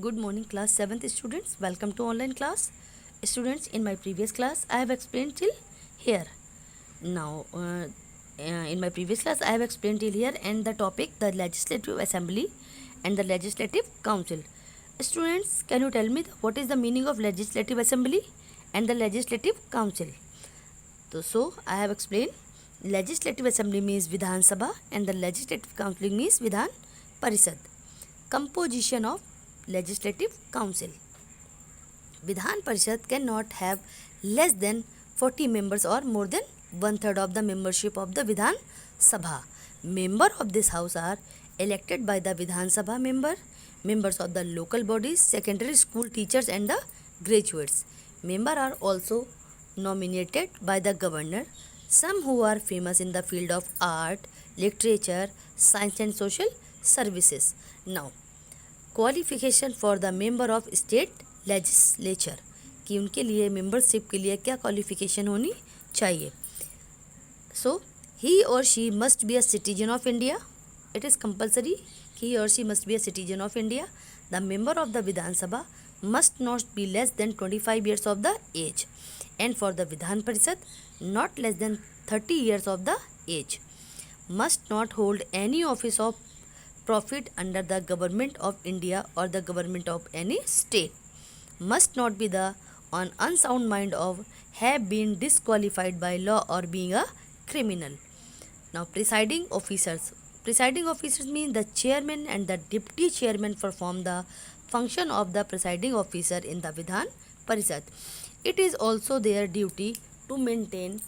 Good morning, class 7th students. Welcome to online class. Students, in my previous class, I have explained till here. Now, in my previous class, I have explained till here and the topic the Legislative Assembly and the Legislative Council. Students, can you tell me what is the meaning of Legislative Assembly and the Legislative Council? So I have explained Legislative Assembly means Vidhan Sabha and the Legislative Council means Vidhan Parishad. Composition of Legislative Council. Vidhan Parishad cannot have less than 40 members or more than one-third of the membership of the Vidhan Sabha. Members of this house are elected by the Vidhan Sabha members of the local bodies, secondary school teachers and the graduates. Members are also nominated by the governor, some who are famous in the field of art, literature, science and social services. Now, qualification for the member of state legislature कि उनके लिए membership के लिए क्या qualification होनी चाहिए. So he or she must be a citizen of India. It is compulsory he or she must be a citizen of India. The member of the Vidhan Sabha must not be less than 25 years of the age, and for the Vidhan Parishad not less than 30 years of the age. Must not hold any office of profit under the government of India or the government of any state. Must not be the on unsound mind of have been disqualified by law or being a criminal. Now, presiding officers. Presiding officers mean the chairman and the deputy chairman perform the function of the presiding officer in the Vidhan Parishad. It is also their duty to maintain.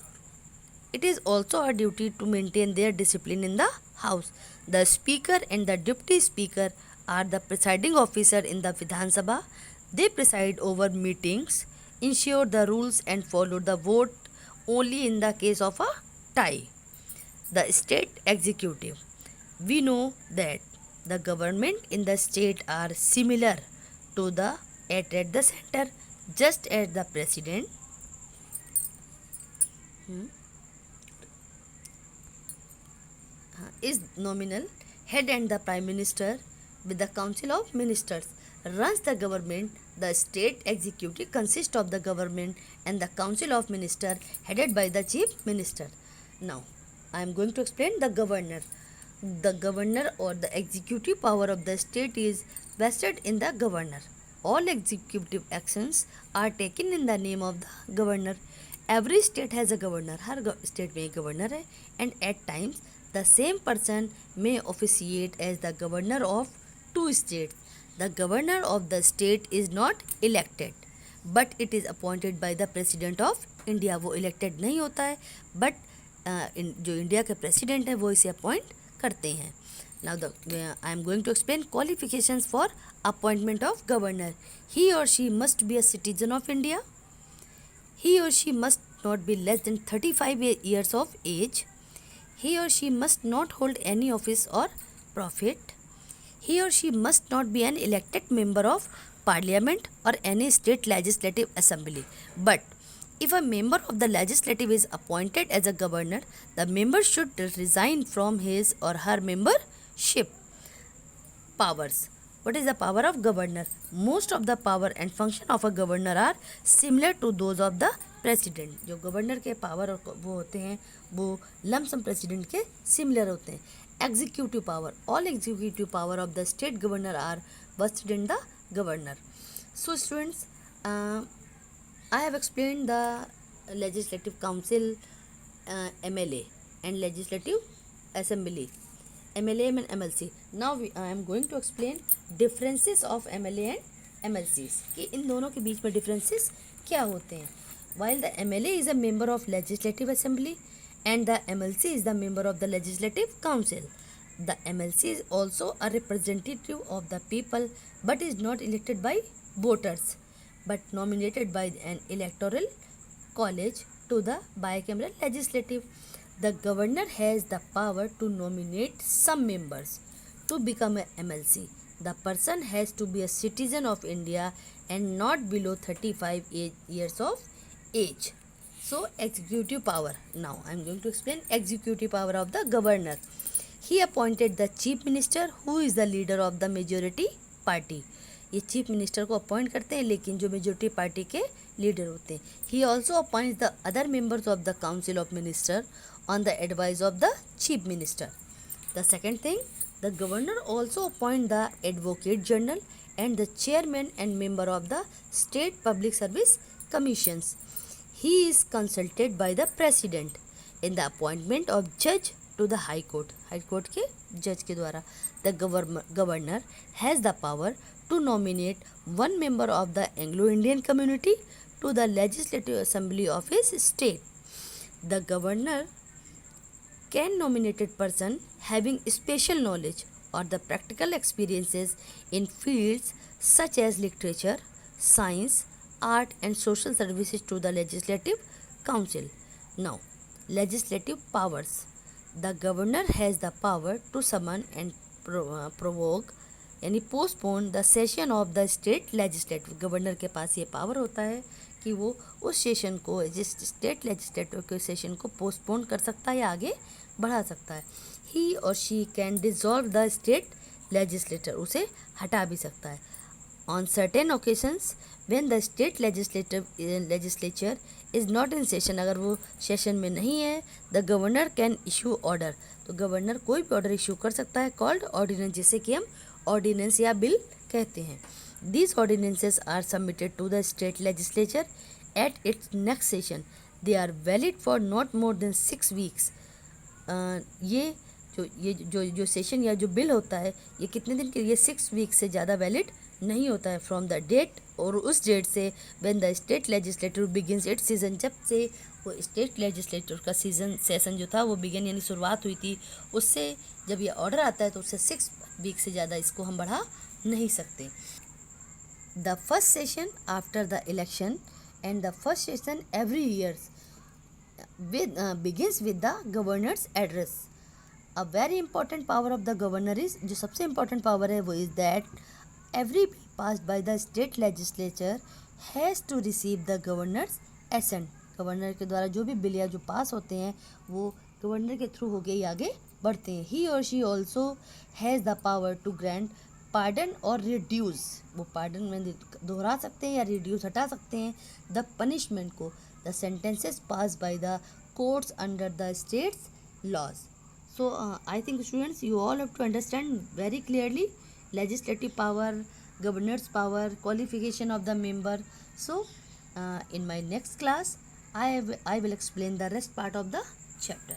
It is also a duty to maintain their discipline in the house. The speaker and the deputy speaker are the presiding officer in the Vidhan Sabha. They preside over meetings, ensure the rules and follow the vote only in the case of a tie. The state executive. We know that the government in the state are similar to the at the center, just as the president is nominal head and the prime minister with the council of ministers runs the government. The state executive consists of the government and the council of ministers headed by the chief minister. Now I am going to explain the governor. The governor or the executive power of the state is vested in the governor. All executive actions are taken in the name of the governor. Every state has a governor. Her state में एक governor है, and at times the same person may officiate as the governor of two states. The governor of the state is not elected, but it is appointed by the president of India. वो elected नहीं होता है, but जो India के president है वो इसे appoint करते हैं. Now I am going to explain qualifications for appointment of governor. He or she must be a citizen of India. He or she must not be less than 35 years of age. He or she must not hold any office or profit. He or she must not be an elected member of parliament or any state legislative assembly. But if a member of the legislative is appointed as a governor, the member should resign from his or her membership. Powers. What is the power of governor? Most of the power and function of a governor are similar to those of the president. जो governor के power और वो होते हैं वो lump sum president के similar होते हैं. Executive power. All executive power of the state governor are vested in the governor. So students, I have explained the legislative council, MLA and legislative assembly, MLA and MLC. Now I am going to explain differences of MLA and MLCs कि इन दोनों के बीच में differences क्या होते हैं. While the MLA is a member of legislative assembly and the MLC is the member of the legislative council. The MLC is also a representative of the people but is not elected by voters but nominated by an electoral college to the bicameral legislative. The governor has the power to nominate some members to become a MLC. The person has to be a citizen of India and not below 35 years of age. So executive power. Now I am going to explain executive power of the governor. He appointed the chief minister who is the leader of the majority party. ये chief minister को appoint करते हैं, लेकिन जो majority party के leader होते हैं. He also appoints the other members of the council of minister on the advice of the chief minister. The second thing, the governor also appoint the advocate general and the chairman and member of the state public service commissions. He is consulted by the president in the appointment of judge to the high court. high court के judge के द्वारा. The governor has the power to nominate one member of the Anglo-Indian community to the legislative assembly of his state. The governor can nominated person having special knowledge or the practical experiences in fields such as literature, science, art and social services to the legislative council. Now, legislative powers. The governor has the power to summon and provoke यानी postpone the session of the state legislative. Governor के पास ये power होता है कि वो उस session को, जिस स्टेट लेजिस्लेटिव के सेशन को पोस्टपोन कर सकता है या आगे बढ़ा सकता है. ही or she can dissolve the state legislator, उसे हटा भी सकता है. On certain occasions when the state legislature is not in session, अगर वो सेशन में नहीं है, the governor can issue order, तो गवर्नर कोई भी ऑर्डर इशू कर सकता है, कॉल्ड ऑर्डिनेंस, जिसे कि हम ऑर्डिनेंस या बिल कहते हैं. These ordinances are submitted to the state legislature at its next session. They are valid for not more than 6 weeks. ये जो सेशन या जो बिल होता है, ये कितने दिन के लिए, 6 वीक से ज़्यादा वैलिड नहीं होता है. फ्रॉम द डेट, और उस डेट से when the state legislator begins it's season, जब से वो स्टेट लेजिस्लेटर का सेशन जो था वो बिगिन यानी शुरुआत हुई थी, उससे जब ये ऑर्डर आता है तो उससे 6 वीक से ज़्यादा इसको हम बढ़ा नहीं सकते. The first session after the election and the first session every years begins with the governor's address. A very important power of the governor is, जो सबसे important power है वो is that every bill passed by the state legislature has to receive the governor's assent. Governor के द्वारा जो भी bill या जो पास होते हैं वो गवर्नर के थ्रू होके ही आगे बढ़ते हैं. He or she also has the power to grant pardon or reduce, वो पार्डन में दोहरा सकते हैं या रिड्यूस हटा सकते हैं, द पनिशमेंट को, the sentences passed by the courts under the state's laws. So I think students, you all have to understand very clearly legislative power, governor's power, qualification of the member. So in my next class I will explain the rest part of the chapter.